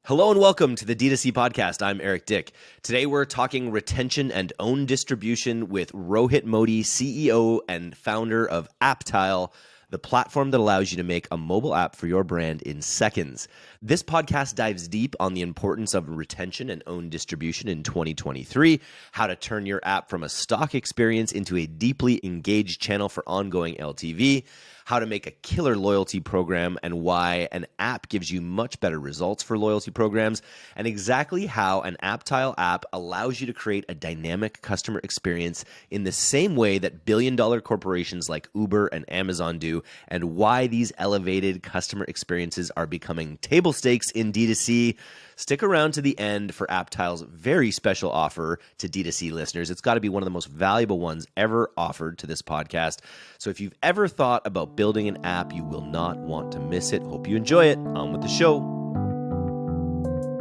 Hello and welcome to the DTC Podcast. I'm Eric Dyck. Today we're talking retention and own distribution with Rohit Modi, CEO and founder of Apptile, the platform that allows you to make a mobile app for your brand in seconds. This podcast dives deep on the importance of retention and own distribution in 2023, how to turn your app from a stock experience into a deeply engaged channel for ongoing LTV, how to make a killer loyalty program and why an app gives you much better results for loyalty programs, and exactly how an Apptile app allows you to create a dynamic customer experience in the same way that billion-dollar corporations like Uber and Amazon do, and why these elevated customer experiences are becoming table stakes in D2C. Stick around to the end for Apptile's very special offer to D2C listeners. It's got to be one of the most valuable ones ever offered to this podcast. So if you've ever thought about building an app, you will not want to miss it. Hope you enjoy it. On with the show.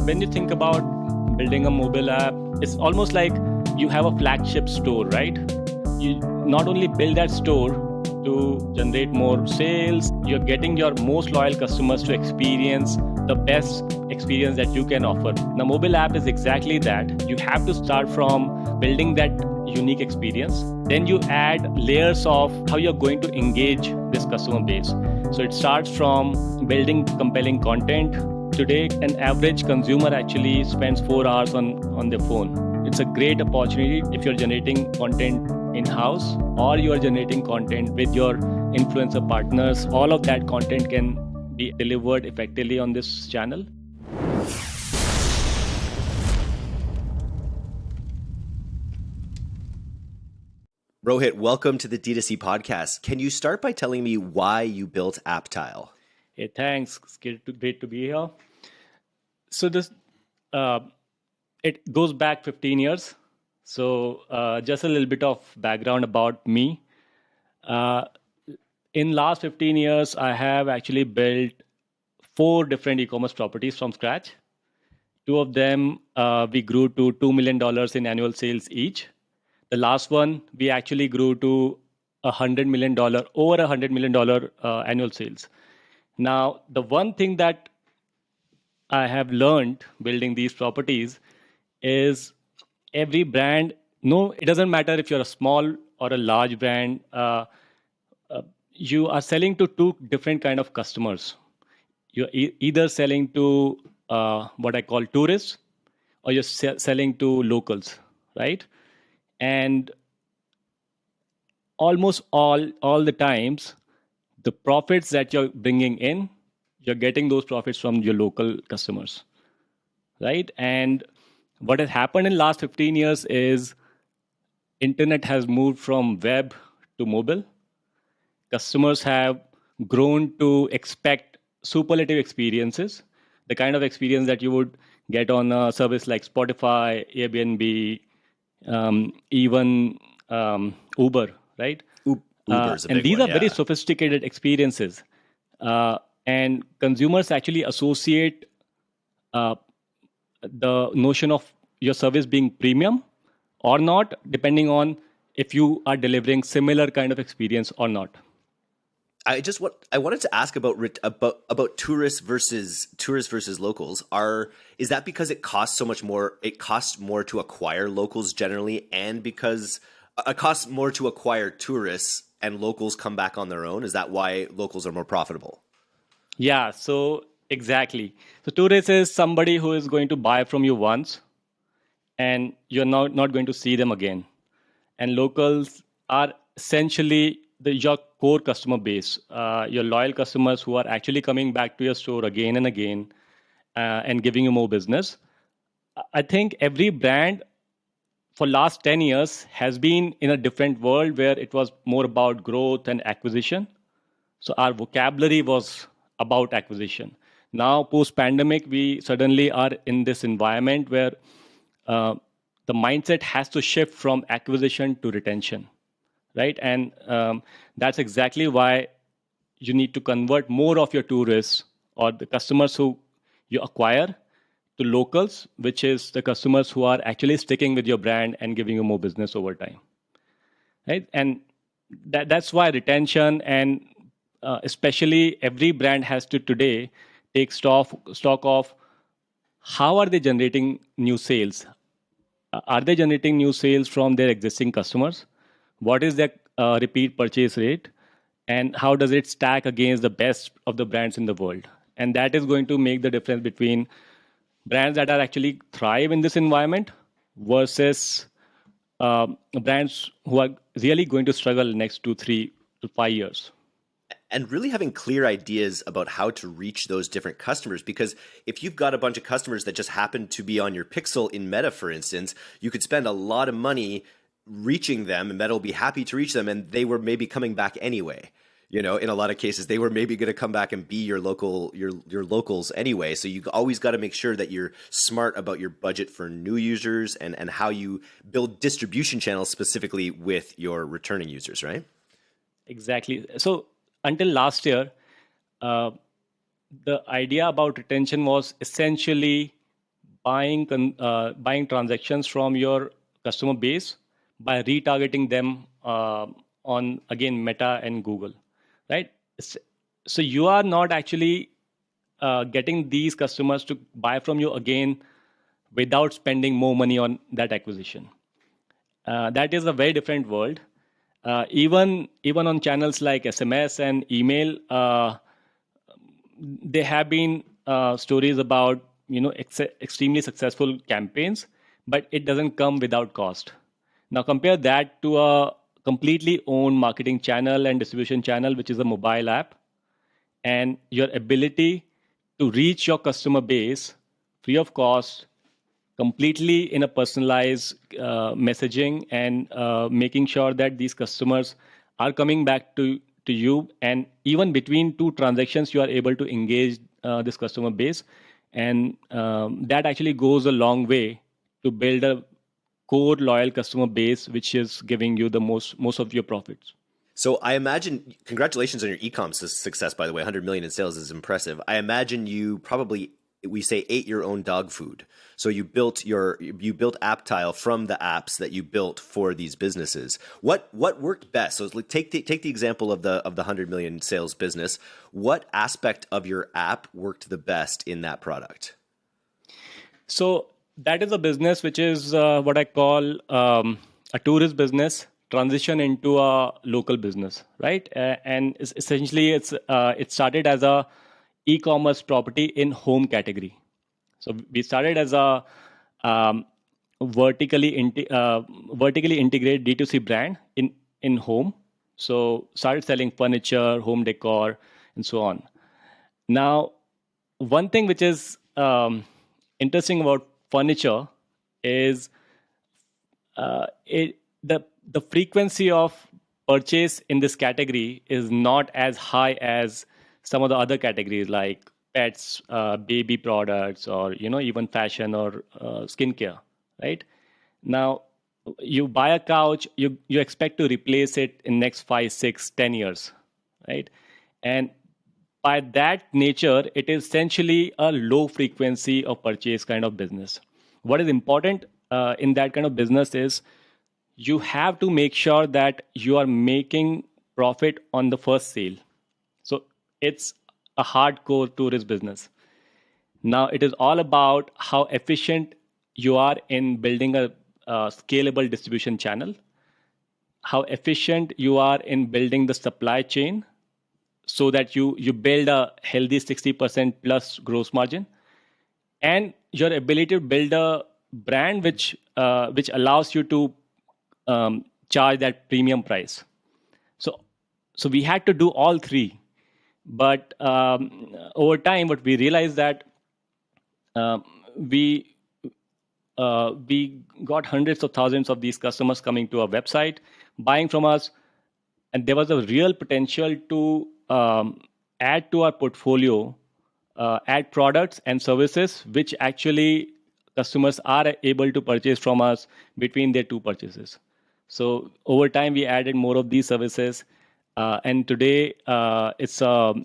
When you think about building a mobile app, it's almost like you have a flagship store, right? You not only build that store to generate more sales, you're getting your most loyal customers to experience the best experience that you can offer. The mobile app is exactly that. You have to start from building that unique experience. Then you add layers of how you're going to engage this customer base. So it starts from building compelling content. Today, an average consumer actually spends 4 hours on their phone. It's a great opportunity if you're generating content in-house or you are generating content with your influencer partners. All of that content can be delivered effectively on this channel. Rohit, welcome to the D2C Podcast. Can you start by telling me why you built Apptile? Hey, thanks. It's great to be here. So this it goes back 15 years. So just a little bit of background about me. In last 15 years, I have actually built 4 different e-commerce properties from scratch. 2 of them we grew to $2 million in annual sales each. The last one, we actually grew to over $100 million annual sales. Now, the one thing that I have learned building these properties is every brand, no, it doesn't matter if you're a small or a large brand, you are selling to 2 different kind of customers. You're either selling to what I call tourists, or you're selling to locals, right? And almost all the times, the profits that you're bringing in, you're getting those profits from your local customers, right? And what has happened in last 15 years is internet has moved from web to mobile. Customers have grown to expect superlative experiences, the kind of experience that you would get on a service like Spotify, Airbnb, even Uber, right? Uber's a big and these one, are very sophisticated experiences. And consumers actually associate the notion of your service being premium or not, depending on if you are delivering similar kind of experience or not. I wanted to ask about tourists versus locals. Is that because it costs so much more? It costs more to acquire locals generally, and because it costs more to acquire tourists and locals come back on their own. Is that why locals are more profitable? Yeah, so exactly. So tourist is somebody who is going to buy from you once, and you're not going to see them again. And locals are essentially your core customer base, your loyal customers who are actually coming back to your store again and again and giving you more business. I think every brand for last 10 years has been in a different world where it was more about growth and acquisition. So our vocabulary was about acquisition. Now, post-pandemic, we suddenly are in this environment where the mindset has to shift from acquisition to retention. Right, and that's exactly why you need to convert more of your tourists or the customers who you acquire to locals, which is the customers who are actually sticking with your brand and giving you more business over time. Right, and that's why retention and especially every brand has to today take stock of how are they generating new sales? Are they generating new sales from their existing customers? What is their repeat purchase rate? And how does it stack against the best of the brands in the world? And that is going to make the difference between brands that are actually thrive in this environment versus brands who are really going to struggle next 2, 3 to 5 years. And really having clear ideas about how to reach those different customers. Because if you've got a bunch of customers that just happen to be on your pixel in Meta, for instance, you could spend a lot of money reaching them, and Meta will be happy to reach them, and they were maybe coming back anyway. In a lot of cases, they were maybe going to come back and be your locals anyway. So you always got to make sure that you're smart about your budget for new users and how you build distribution channels specifically with your returning users, right? Exactly. So until last year, the idea about retention was essentially buying transactions from your customer base by retargeting them on, again, Meta and Google, right? So you are not actually getting these customers to buy from you again without spending more money on that acquisition. That is a very different world. Even on channels like SMS and email, there have been stories about extremely successful campaigns, but it doesn't come without cost. Now compare that to a completely owned marketing channel and distribution channel, which is a mobile app, and your ability to reach your customer base free of cost, completely in a personalized messaging, and making sure that these customers are coming back to you, and even between two transactions you are able to engage this customer base, and that actually goes a long way to build a core loyal customer base, which is giving you the most of your profits. So I imagine, congratulations on your e-com success, by the way. 100 million in sales is impressive. I imagine you probably, we say, ate your own dog food. So you built Apptile from the apps that you built for these businesses. What worked best? So take the example of the 100 million sales business. What aspect of your app worked the best in that product? So that is a business which is what I call a tourist business transition into a local business, right? And essentially, it started as a e-commerce property in home category. So we started as a vertically integrated D2C brand in home. So started selling furniture, home decor, and so on. Now, one thing which is interesting about furniture is the frequency of purchase in this category is not as high as some of the other categories like pets, baby products, or even fashion or skincare. Right now, you buy a couch, you expect to replace it in next 5, 6, 10 years, right? And by that nature, it is essentially a low frequency of purchase kind of business. What is important in that kind of business is you have to make sure that you are making profit on the first sale. So it's a hardcore tourist business. Now it is all about how efficient you are in building a scalable distribution channel, how efficient you are in building the supply chain so that you build a healthy 60% plus gross margin, and your ability to build a brand which allows you to charge that premium price. So we had to do all three, but over time, what we realized that we got hundreds of thousands of these customers coming to our website, buying from us, and there was a real potential to add to our portfolio, add products and services which actually customers are able to purchase from us between their two purchases. So over time, we added more of these services, and today it's a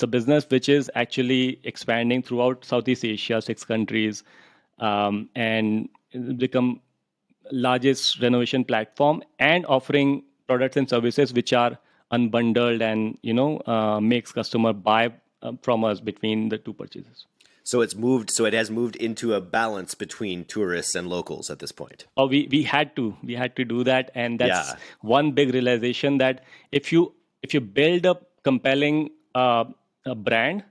business which is actually expanding throughout Southeast Asia, 6 countries, and become largest renovation platform and offering products and services which are unbundled and makes customer buy from us between the two purchases. So it has moved into a balance between tourists and locals at this point. Oh, we had to do that, and that's Yeah. one big realization, that if you build a compelling a brand,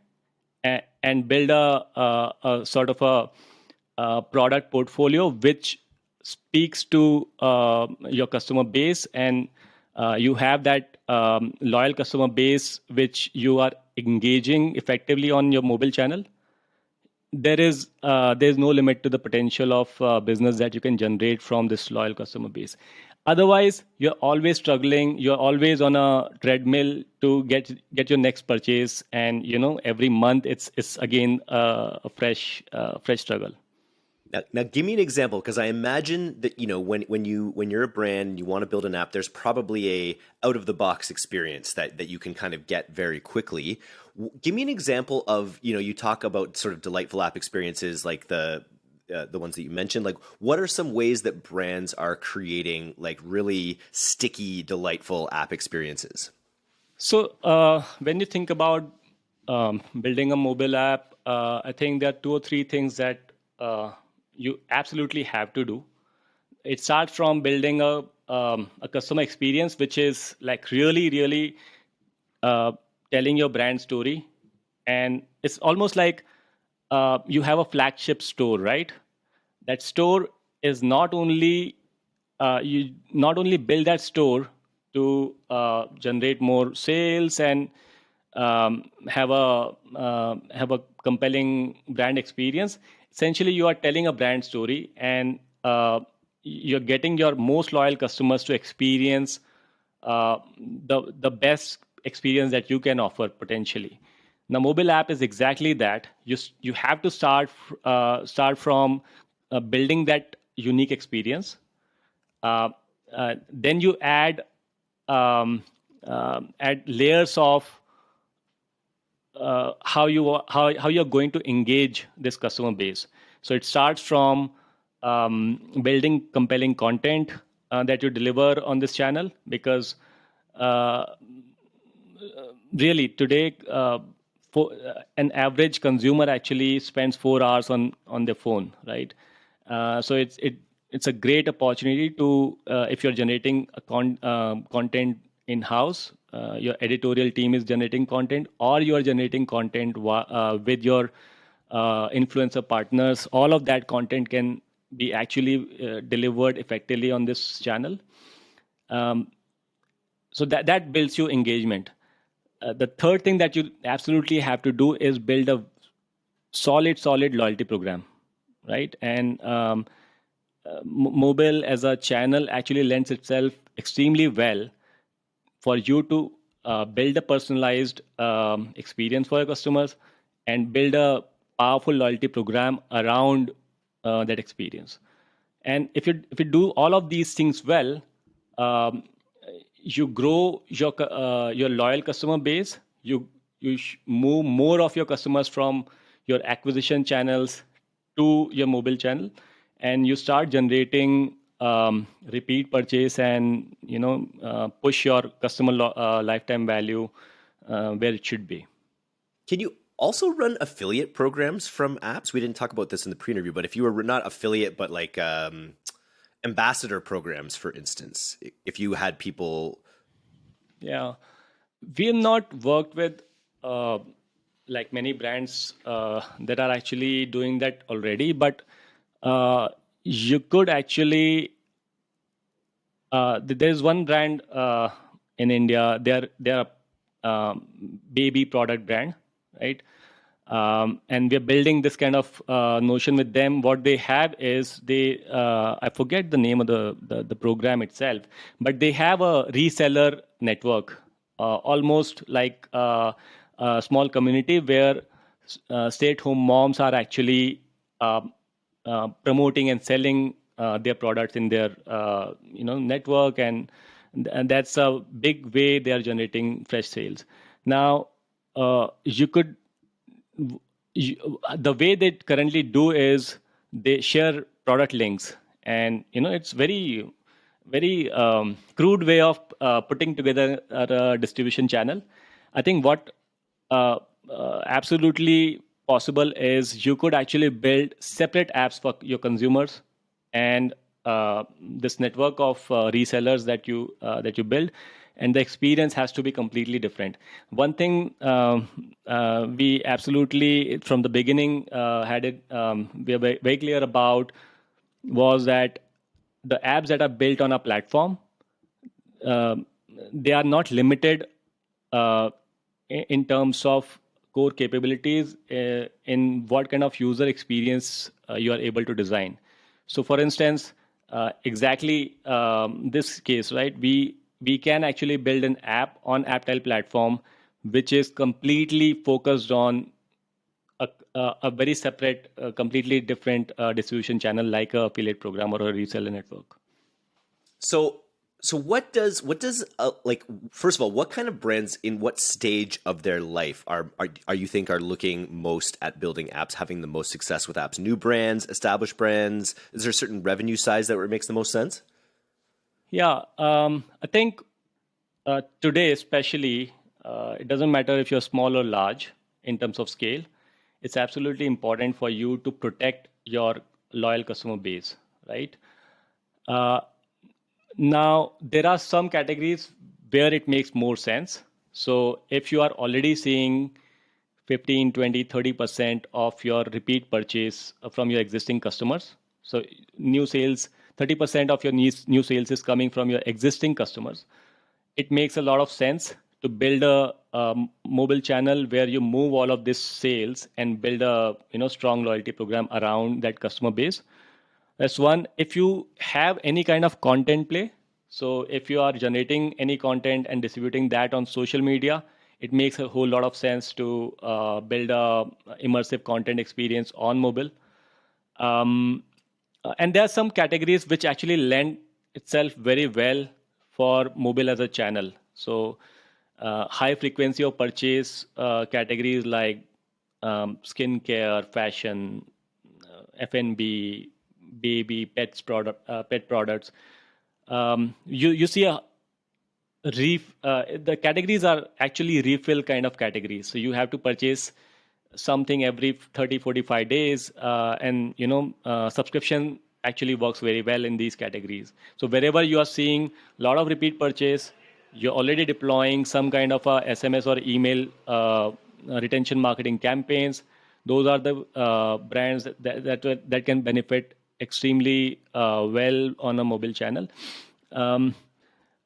and build a sort of a product portfolio which speaks to your customer base, and you have that loyal customer base which you are engaging effectively on your mobile channel, there's no limit to the potential of business that you can generate from this loyal customer base. Otherwise, you're always struggling. You're always on a treadmill to get your next purchase, and every month it's again a fresh struggle. Now, give me an example, because I imagine that when you're a brand and you want to build an app, there's probably a out of the box experience that you can kind of get very quickly. Give me an example of you talk about sort of delightful app experiences like the ones that you mentioned. Like, what are some ways that brands are creating like really sticky, delightful app experiences? So when you think about building a mobile app, I think there are two or three things that you absolutely have to do. It starts from building a customer experience which is like really telling your brand story, and it's almost like you have a flagship store, right? That store is not only you not only build that store to generate more sales and have a compelling brand experience. Essentially, you are telling a brand story, and you're getting your most loyal customers to experience the best experience that you can offer potentially. Now, mobile app is exactly that. You have to start from building that unique experience. Then you add layers of how you're going to engage this customer base. So it starts from building compelling content that you deliver on this channel, because really today for an average consumer actually spends 4 hours on their phone, right? So it's a great opportunity to if you're generating content in house, your editorial team is generating content, or you are generating content with your influencer partners. All of that content can be actually delivered effectively on this channel. So that builds you engagement. The third thing that you absolutely have to do is build a solid loyalty program, right? And mobile as a channel actually lends itself extremely well for you to build a personalized experience for your customers and build a powerful loyalty program around that experience. And if you do all of these things well, you grow your loyal customer base. You move more of your customers from your acquisition channels to your mobile channel, and you start generating repeat purchase, and push your customer lifetime value where it should be. Can you also run affiliate programs from apps? We didn't talk about this in the pre-interview, but if you were not affiliate, but like ambassador programs, for instance, if you had people. Yeah, we have not worked with like many brands that are actually doing that already, but you could actually. There's one brand in India. They're a baby product brand, right? And we're building this kind of notion with them. What they have is I forget the name of the program itself, but they have a reseller network, almost like a small community where stay-at-home moms are actually promoting and selling their products in their network, and that's a big way they are generating fresh sales. Now, the way they currently do is they share product links, and it's very crude way of putting together a distribution channel. I think what absolutely possible is you could actually build separate apps for your consumers and this network of resellers that you build, and the experience has to be completely different. One thing we absolutely from the beginning had it we are very, very clear about was that the apps that are built on a platform, uh, they are not limited uh, in terms of core capabilities in what kind of user experience you are able to design. So, for instance, exactly this case, right? We can actually build an app on Apptile platform which is completely focused on a very separate, completely different distribution channel like a affiliate program or a reseller network. So, so what does like, first of all, what kind of brands in what stage of their life are you think are looking most at building apps, having the most success with apps? New brands, established brands? Is there a certain revenue size that makes the most sense? Yeah, I think today, especially, it doesn't matter if you're small or large in terms of scale. It's absolutely important for you to protect your loyal customer base, right? Uh, Now, there are some categories where it makes more sense. So, if you are already seeing 15, 20, 30% of your repeat purchase from your existing customers, so new sales, 30% of your new sales is coming from your existing customers, it makes a lot of sense to build a mobile channel where you move all of this sales and build a strong loyalty program around that customer base. That's one. If you have any kind of content play, so if you are generating any content and distributing that on social media, it makes a whole lot of sense to build a immersive content experience on mobile. Um, and there are some categories which actually lend itself very well for mobile as a channel. So high frequency of purchase categories like skincare, fashion, F&B, baby, pet products. You see the categories are actually refill kind of categories. So you have to purchase something every 30, 45 days, and subscription actually works very well in these categories. So wherever you are seeing a lot of repeat purchase, you're already deploying some kind of a SMS or email retention marketing campaigns. Those are the brands that can benefit extremely well on a mobile channel. Um,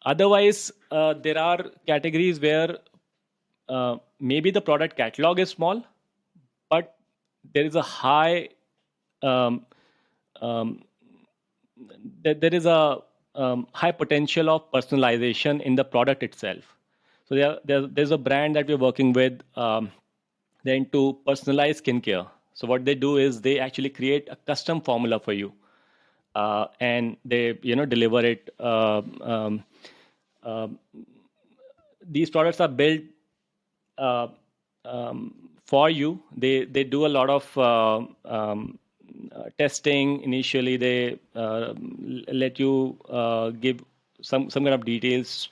Otherwise, there are categories where maybe the product catalog is small, but there is a high um, um, there is a high potential of personalization in the product itself. So there's a brand that we're working with. They're into personalized skincare. So what they do is they actually create a custom formula for you, and they deliver it. Um, these products are built uh, for you. They do a lot of testing. Initially, they let you give some kind of details,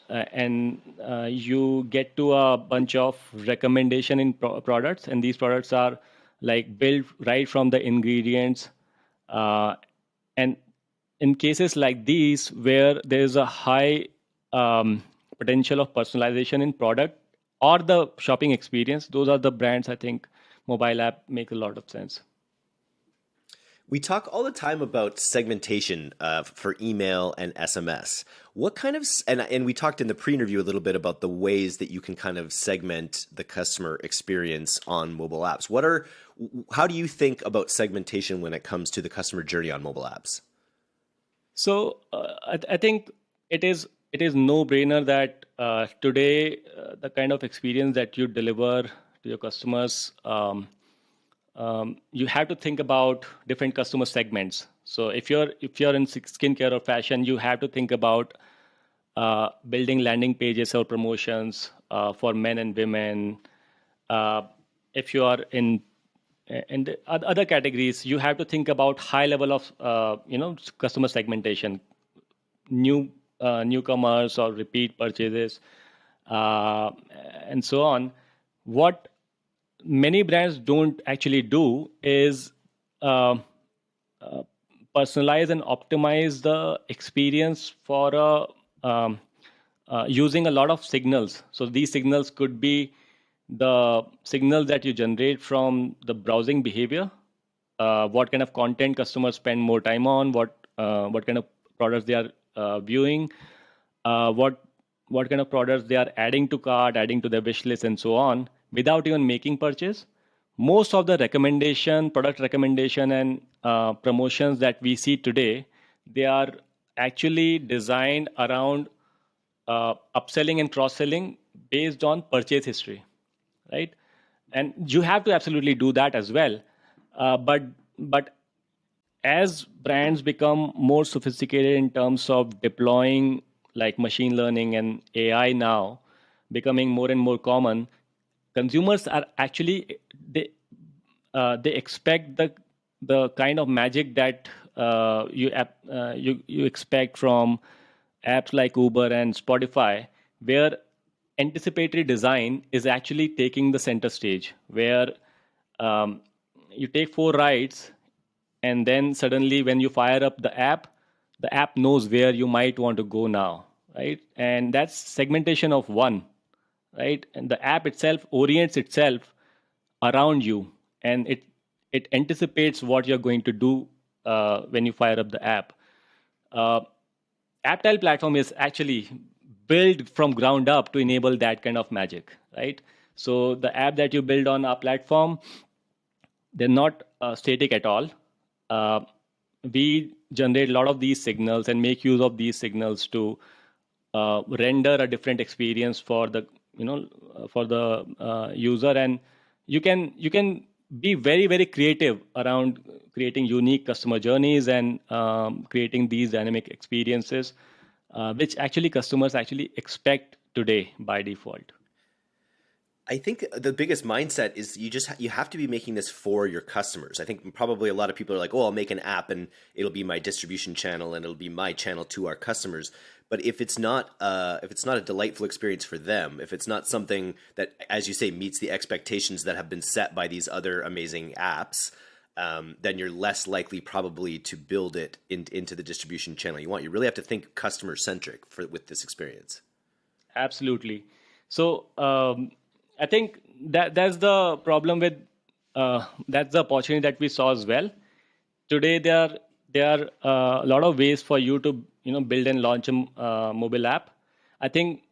and you get to a bunch of recommendation in products, and these products are like built right from the ingredients, uh, and in cases like these where there is a high potential of personalization in product or the shopping experience, those are the brands I think mobile app make a lot of sense. We talk all the time about segmentation for email and SMS. What kind of and we talked in the pre-interview a little bit about the ways that you can kind of segment the customer experience on mobile apps. How do you think about segmentation when it comes to the customer journey on mobile apps? So I think it is no brainer that today the kind of experience that you deliver to your customers, you have to think about different customer segments. So if you're in skincare or fashion, you have to think about building landing pages or promotions for men and women. Uh, if you are in the other categories, you have to think about high level of customer segmentation, newcomers or repeat purchases, uh, and so on. What many brands don't actually do is uh, uh, personalize and optimize the experience for using a lot of signals. So these signals could be the signals that you generate from the browsing behavior, what kind of content customers spend more time on, what kind of products they are viewing, what kind of products they are adding to cart, adding to their wish list, and so on, without even making purchase. Most of the product recommendation, and promotions that we see today, they are actually designed around upselling and cross-selling based on purchase history, right? And you have to absolutely do that as well. But as brands become more sophisticated in terms of deploying like machine learning and AI now becoming more and more common, consumers are actually they expect the kind of magic that you expect from apps like Uber and Spotify, where anticipatory design is actually taking the center stage, where um, you take four rides, and then suddenly when you fire up the app knows where you might want to go now, right? And that's segmentation of one, right? And the app itself orients itself around you, and it anticipates what you're going to do when you fire up the app. uh, Apptile platform is actually built from ground up to enable that kind of magic, right? So the app that you build on our platform, they're not static at all. Uh, we generate a lot of these signals and make use of these signals to render a different experience for the for the user, and you can be very very creative around creating unique customer journeys and creating these dynamic experiences, which actually customers actually expect today by default. I think the biggest mindset is you have to be making this for your customers. I think probably a lot of people are like, "Oh, I'll make an app and it'll be my distribution channel and it'll be my channel to our customers." But if it's not a delightful experience for them, if it's not something that, as you say, meets the expectations that have been set by these other amazing apps, then you're less likely probably to build it into the distribution channel you want. You really have to think customer centric with this experience. Absolutely. So I think that's the problem with that's the opportunity that we saw as well. Today there are a lot of ways for you to build and launch a mobile app. I think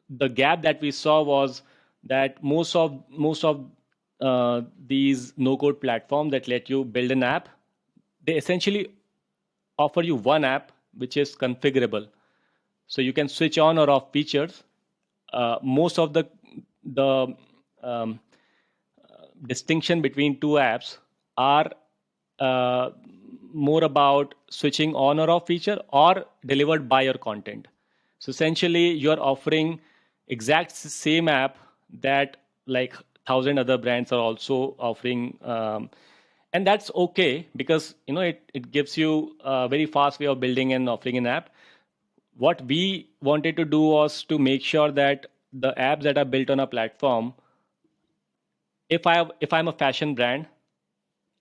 the gap that we saw was that most of these no code platforms that let you build an app, they essentially offer you one app which is configurable, so you can switch on or off features. Most of the um, distinction between two apps are uh, more about switching on or off feature or delivered by your content. So essentially, you're offering exact same app that like thousand other brands are also offering, and that's okay because it gives you a very fast way of building and offering an app. What we wanted to do was to make sure that the apps that are built on a platform, if I'm a fashion brand,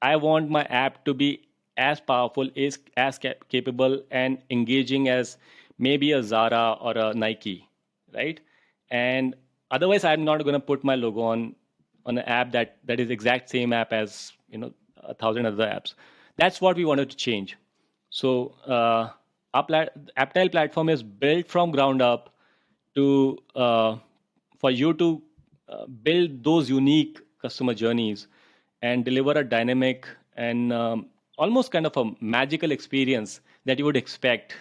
I want my app to be as powerful, as capable and engaging as maybe a Zara or a Nike, right? And otherwise, I'm not going to put my logo on an app that is exact same app as a thousand other apps. That's what we wanted to change. So Apptile platform is built from ground up to for you to build those unique customer journeys and deliver a dynamic and almost kind of a magical experience that you would expect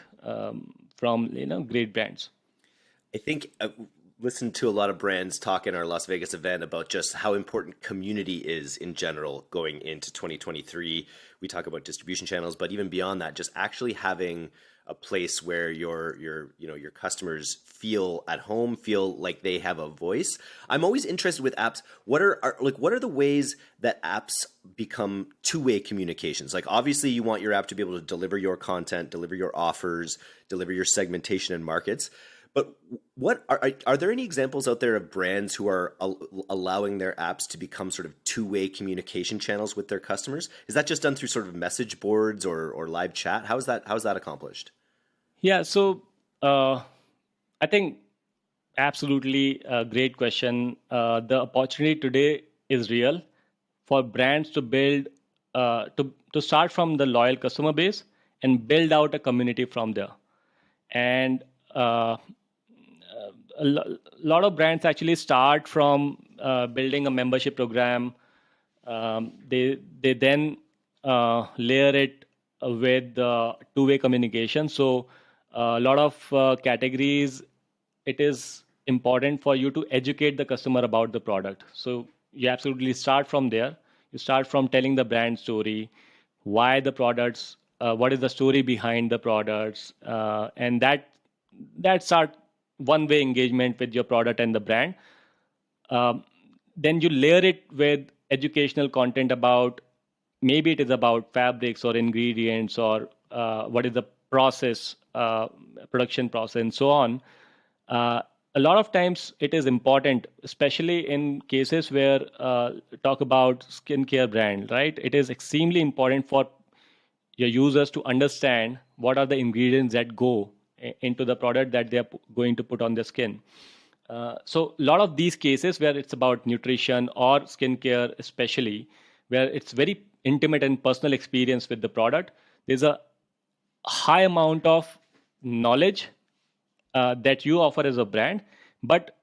from great brands. I think I listened to a lot of brands talk in our Las Vegas event about just how important community is in general going into 2023. We talk about distribution channels, but even beyond that, just actually having a place where your customers feel at home, feel like they have a voice. I'm always interested with apps. What are the ways that apps become two-way communications? Like obviously you want your app to be able to deliver your content, deliver your offers, deliver your segmentation and markets. But what are there any examples out there of brands who are allowing their apps to become sort of two-way communication channels with their customers? Is that just done through sort of message boards or live chat? How's that accomplished? Yeah, so I think absolutely a great question. The opportunity today is real for brands to build to start from the loyal customer base and build out a community from there. And lot of brands actually start from building a membership program. They then layer it with two-way communication. So a lot of categories, it is important for you to educate the customer about the product. So you absolutely start from there. You start from telling the brand story, why the products, what is the story behind the products, and that's our one-way engagement with your product and the brand. Then you layer it with educational content about, maybe it is about fabrics or ingredients or what is the process, production process, and so on. A lot of times it is important, especially in cases where talk about skincare brand, right? It is extremely important for your users to understand what are the ingredients that go into the product that they are going to put on their skin. So a lot of these cases where it's about nutrition or skincare, especially where it's very intimate and personal experience with the product, there's a high amount of knowledge that you offer as a brand. But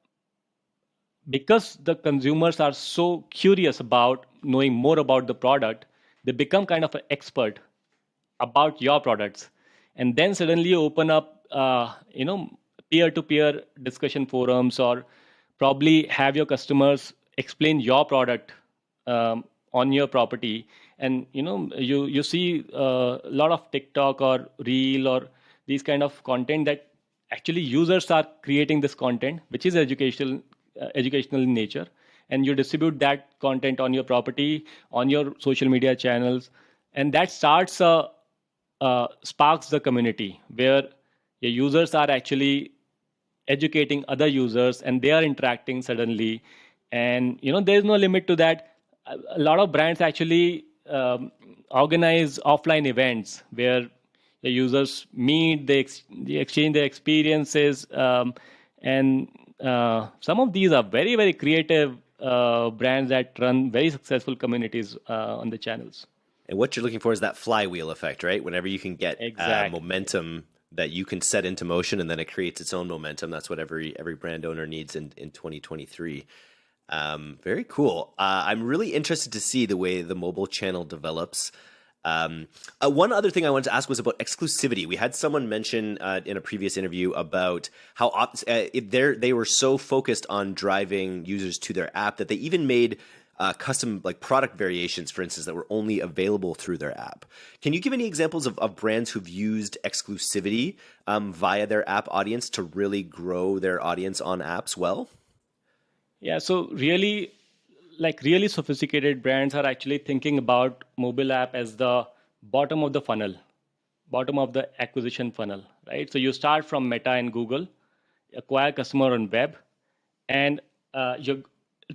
because the consumers are so curious about knowing more about the product, they become kind of an expert about your products. And then suddenly you open up peer-to-peer discussion forums, or probably have your customers explain your product on your property. And you see a lot of TikTok or Reel or these kind of content that actually users are creating this content, which is educational in nature, and you distribute that content on your property, on your social media channels, and that sparks the community where your users are actually educating other users and they are interacting suddenly. And there's no limit to that. A lot of brands actually organize offline events where the users meet, they exchange their experiences, and some of these are very, very creative brands that run very successful communities on the channels. And what you're looking for is that flywheel effect, right? Whenever you can get Exactly. momentum that you can set into motion, and then it creates its own momentum. That's what every brand owner needs in 2023. Very cool. I'm really interested to see the way the mobile channel develops. One other thing I wanted to ask was about exclusivity. We had someone mention in a previous interview about how they were so focused on driving users to their app that they even made custom like product variations, for instance, that were only available through their app. Can you give any examples of brands who've used exclusivity via their app audience to really grow their audience on apps well? Yeah, so really sophisticated brands are actually thinking about mobile app as the bottom of the funnel, bottom of the acquisition funnel, right? So you start from Meta and Google, acquire customer on web, and your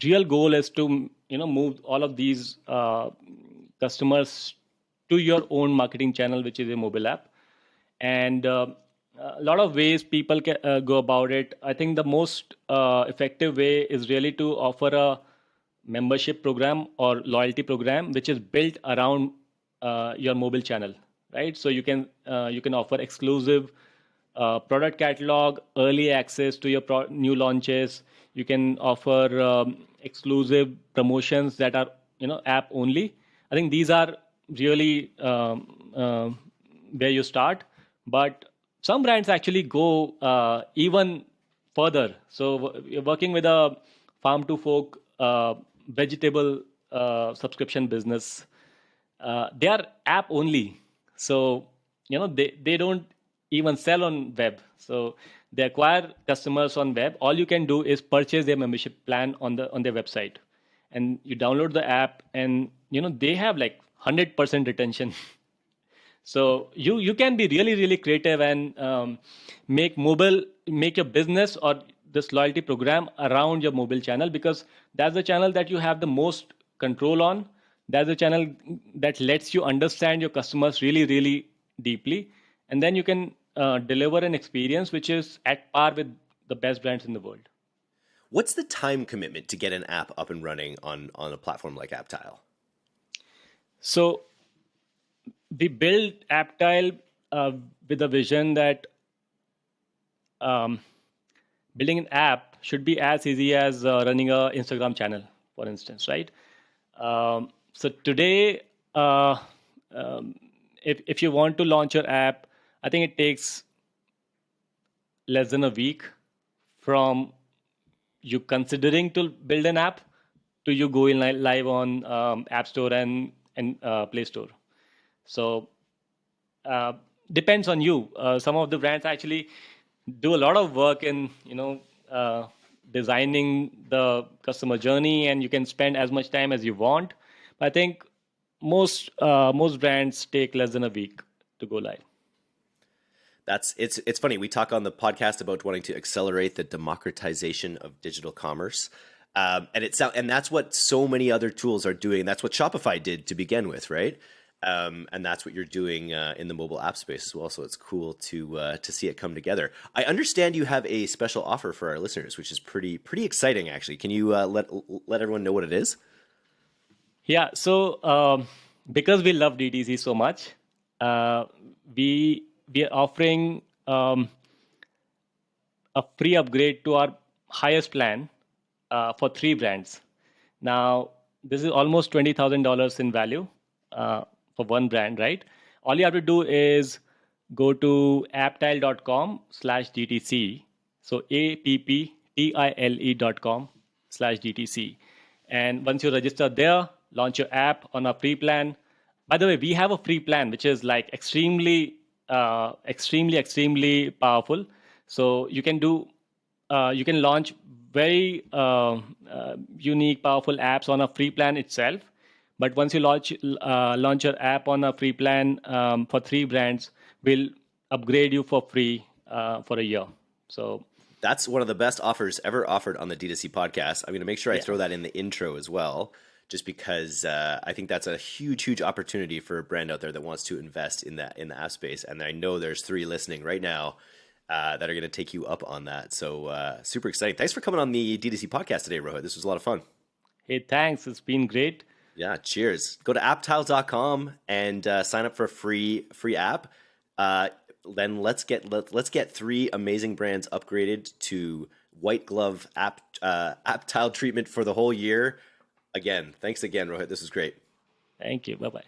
real goal is to move all of these customers to your own marketing channel, which is a mobile app. And a lot of ways people can go about it. I think the most effective way is really to offer a membership program or loyalty program which is built around your mobile channel, right? So you can offer exclusive product catalog, early access to your new launches. You can offer exclusive promotions that are app only. I think these are really where you start, but some brands actually go even further. So you're working with a farm to fork vegetable subscription business. They are app only, so they don't even sell on web. So they acquire customers on web. All you can do is purchase their membership plan on their website, and you download the app, and they have like 100% retention. So you can be really, really creative and make mobile make your business or this loyalty program around your mobile channel, because that's the channel that you have the most control on. That's the channel that lets you understand your customers really, really deeply. And then you can deliver an experience which is at par with the best brands in the world. What's the time commitment to get an app up and running on a platform like Apptile? So we built Apptile with a vision that building an app should be as easy as running an Instagram channel, for instance, right? So today, if you want to launch your app, I think it takes less than a week from you considering to build an app to you going live on App Store and Play Store. So depends on you. Some of the brands actually do a lot of work in designing the customer journey, and you can spend as much time as you want. But I think most brands take less than a week to go live. It's funny. We talk on the podcast about wanting to accelerate the democratization of digital commerce, and that's what so many other tools are doing. That's what Shopify did to begin with, right? And that's what you're doing in the mobile app space as well. So it's cool to see it come together. I understand you have a special offer for our listeners, which is pretty exciting, actually. Can you let everyone know what it is? Yeah. So because we love DTC so much, we are offering a free upgrade to our highest plan for 3 brands. Now, this is almost $20,000 in value for one brand, right? All you have to do is go to apptile.com/DTC. So apptile.com/DTC. And once you register there, launch your app on a free plan. By the way, we have a free plan, which is like extremely powerful. So you can launch very unique, powerful apps on a free plan itself. But once you launch your app on a free plan for 3 brands, we'll upgrade you for free for a year. So that's one of the best offers ever offered on the D2C podcast. I'm going to make sure I throw that in the intro as well, just because I think that's a huge opportunity for a brand out there that wants to invest in the app space. And I know there's 3 listening right now that are going to take you up on that. So super exciting. Thanks for coming on the D2C podcast today, Rohit. This was a lot of fun. Hey, thanks. It's been great. Yeah, cheers. Go to apptile.com and sign up for a free app. Then let's get 3 amazing brands upgraded to white glove Apptile treatment for the whole year. Again, thanks again, Rohit. This is great. Thank you. Bye-bye.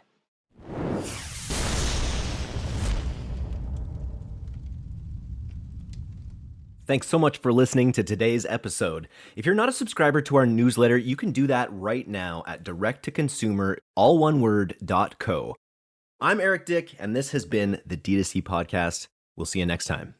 Thanks so much for listening to today's episode. If you're not a subscriber to our newsletter, you can do that right now at directtoconsumer.co. I'm Eric Dyck, and this has been the D2C Podcast. We'll see you next time.